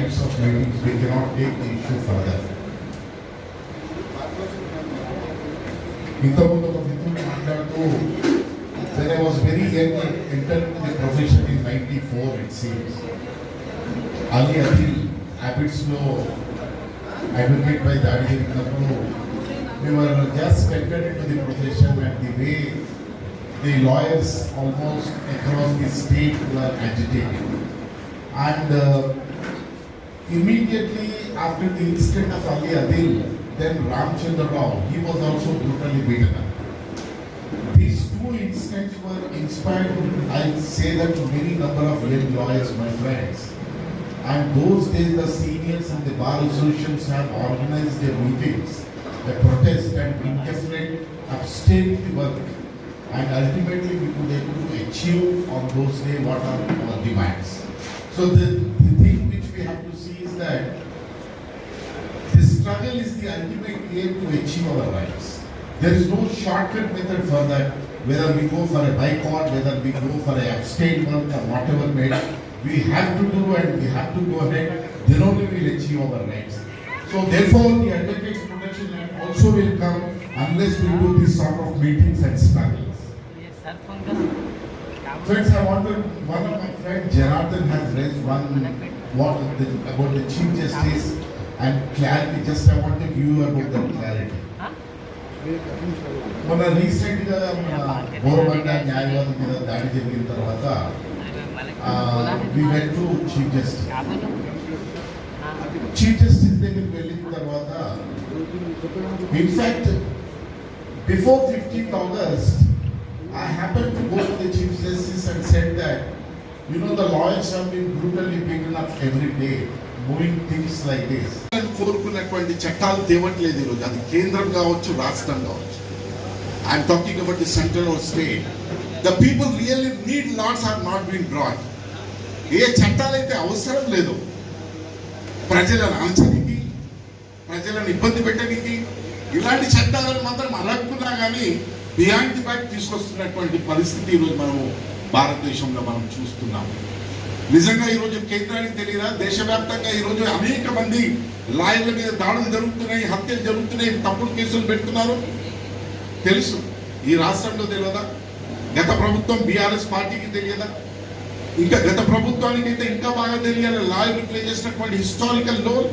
types of meetings, we cannot take the issue further. ఇంతకుముందు ఒక మిత్రుడు మాట్లాడుతూ when I was very young, I entered the profession in 94, it seems. Ali Adil, Abbotsford lo advocate by Dadi Jevitnappudu, we were just entered into the profession, and the way the lawyers almost across the state were agitated. And immediately after the incident of Ali Adil, then Ramchandra Rao, he was also brutally beaten up. These two incidents were inspired, I say that, to many number of young lawyers, my friends. And those days the seniors and the bar associations have organized their meetings, a protest and indefinite abstaining the work. And ultimately we could able to achieve on those days what are our demands. So the thing which we have to see is that this struggle is the ultimate aim to achieve our rights. There is no shortcut method for that. Whether we go for a boycott, whether we go for a abstain work or whatever made, we have to do and we have to go ahead. Then only we will achieve our rights. So therefore the Advocates Protection Act also will come unless we do this sort of meetings and struggles. Friends, I wanted, one of my friends, Janardhan, has raised about the Chief Justice and clarity. Just I want to view about the clarity. మొన్న రీసెంట్గా బోరబండ న్యాయవాది మీద దాడి జరిగిన తర్వాత we went to Chief Justice. Chief Justice దగ్గరికి వెళ్ళిన తర్వాత, in fact, before 15th August, I happened to go to the Chief Justice and said that, you know, the lawyers have been brutally beaten up every day, moving things like this. కోరుకున్నటువంటి చట్టాలు తేవట్లేదు ఈరోజు, అది కేంద్రం కావచ్చు, రాష్ట్రం కావచ్చు. I'm talking about the central or state. The people really need laws are not been brought. ఏ చట్టాలైతే అవసరం లేదు ప్రజలను అంచనీకి, ప్రజలను ఇబ్బంది పెట్టడానికి, ఇలాంటి చట్టాలను మాత్రం అడగకున్నా కానీ బియాండ్ ది బ్యాక్ తీసుకొస్తున్నటువంటి పరిస్థితి ఈరోజు మనము భారతదేశంలో మనం చూస్తున్నాము. నిజంగా ఈరోజు కేంద్రానికి తెలియదా, దేశవ్యాప్తంగా ఈరోజు అనేక మంది లాయర్ల మీద దాడులు జరుగుతున్నాయి, హత్యలు జరుగుతున్నాయి, తప్పుడు కేసులు పెడుతున్నారు. తెలుసు, ఈ రాష్ట్రంలో తెలియదా? గత ప్రభుత్వం బీఆర్ఎస్ పార్టీకి తెలియదా? ఇంకా గత ప్రభుత్వానికి అయితే ఇంకా బాగా తెలియాలి లాయర్లు ప్లే చేసినటువంటి హిస్టారికల్ రోల్.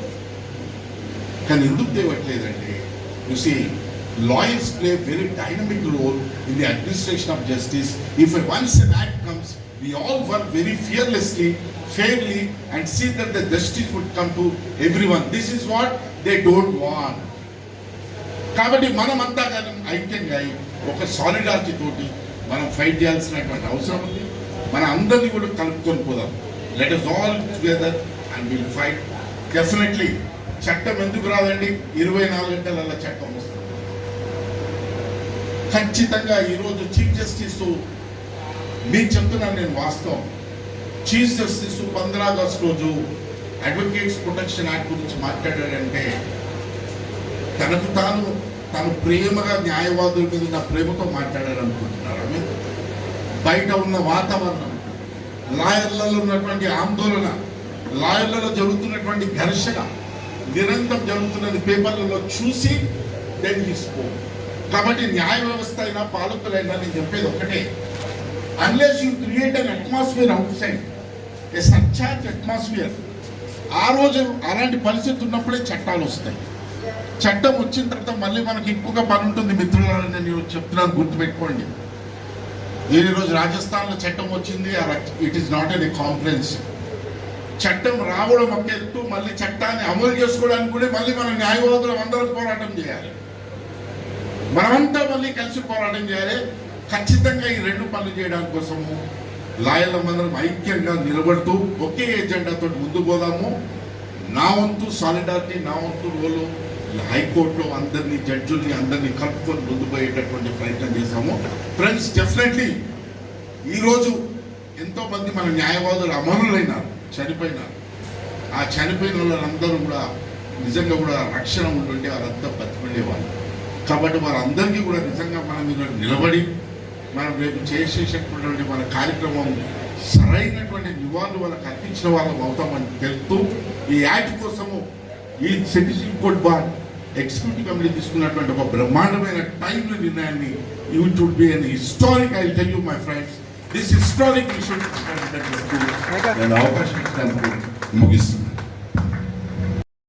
కానీ ఎందుకు తేవట్లేదండి? You see, lawyers play a very dynamic role in the administration of justice. If once an act comes, we all work very fearlessly, fairly, and see that the justice would come to everyone. This is what they don't want. కాబట్టి మనమంతా ఐక్యంగా ఒక solidarity తోటి మనం fight చేయాల్సినటువంటి అవసరం ఉంది. మన అందరినీ కూడా కలుపుకొని పోదాం. Let us all together and we'll fight. Definitely చట్టం ఎందుకు రాదండి? 24 గంటల చట్టం వస్తుంది. ఖచ్చితంగా ఈరోజు చీఫ్ జస్టిస్ మీకు చెప్తున్నాను నేను వాస్తవం. చీఫ్ జస్టిస్ 15 ఆగస్టు రోజు అడ్వకేట్స్ ప్రొటెక్షన్ యాక్ట్ గురించి మాట్లాడాడంటే తను ప్రేమగా న్యాయవాదుల మీద ఉన్న ప్రేమతో మాట్లాడారనుకుంటున్నారు. బయట ఉన్న వాతావరణం, లాయర్లలో ఉన్నటువంటి ఆందోళన, లాయర్లలో జరుగుతున్నటువంటి ఘర్షణ నిరంతరం జరుగుతున్నది పేపర్లలో చూసి దెన్ హి స్పోక్. కాబట్టి న్యాయ వ్యవస్థ అయినా పాలకులైనా నేను చెప్పేది ఒకటే, unless you create an atmosphere outside, a surcharged atmosphere, ఆ రోజు అలాంటి పరిస్థితి ఉన్నప్పుడే చట్టాలు వస్తాయి. చట్టం వచ్చిన తర్వాత మళ్ళీ మనకి ఇంకొక పని ఉంటుంది మిత్రులను నేను చెప్తున్నాను, గుర్తుపెట్టుకోండి. ఈరోజు రాజస్థాన్లో చట్టం వచ్చింది, ఇట్ ఈస్ నాట్ ఎన్ కాంప్రహెన్స్. చట్టం రావడం ఒక ఎత్తు, మళ్ళీ చట్టాన్ని అమలు చేసుకోవడానికి కూడా మళ్ళీ మన న్యాయవాదులు అందరం పోరాటం చేయాలి. మనమంతా మళ్ళీ కలిసి పోరాటం చేయాలి. ఖచ్చితంగా ఈ రెండు పనులు చేయడానికి కోసము లాయర్ల అందరం ఐక్యంగా నిలబడుతూ ఒకే ఎజెండాతో ముందు పోదాము. నా వంతు సాలిడారిటీ, నా వంతు రోలు హైకోర్టులో అందరినీ జడ్జుల్ని అందరినీ కలుపుకొని ముందు పోయేటటువంటి ప్రయత్నం చేశాము. ఫ్రెండ్స్, డెఫినెట్లీ ఈరోజు ఎంతోమంది మన న్యాయవాదులు అమరులైనారు, చనిపోయినారు. ఆ చనిపోయిన వాళ్ళందరూ కూడా నిజంగా కూడా రక్షణ ఉంటుంటే వారంతా బతికుండేవాళ్ళు. కాబట్టి వారందరికీ కూడా నిజంగా మనం మీద నిలబడి మనం రేపు చేసేటటువంటి మన కార్యక్రమం సరైనటువంటి నివాళులు వాళ్ళకి అర్పించిన వాళ్ళం అవుతామని తెలుపుతూ ఈ యాక్ట్ కోసము ఈ citizen code bar executive committee తీసుకున్నటువంటి ఒక బ్రహ్మాండమైన టైంలో నిర్ణయాన్ని it would be an historic. I tell you my friends, this historic issue నేను అవకాశం ఇచ్చినందుకు ముగిస్తున్నాను.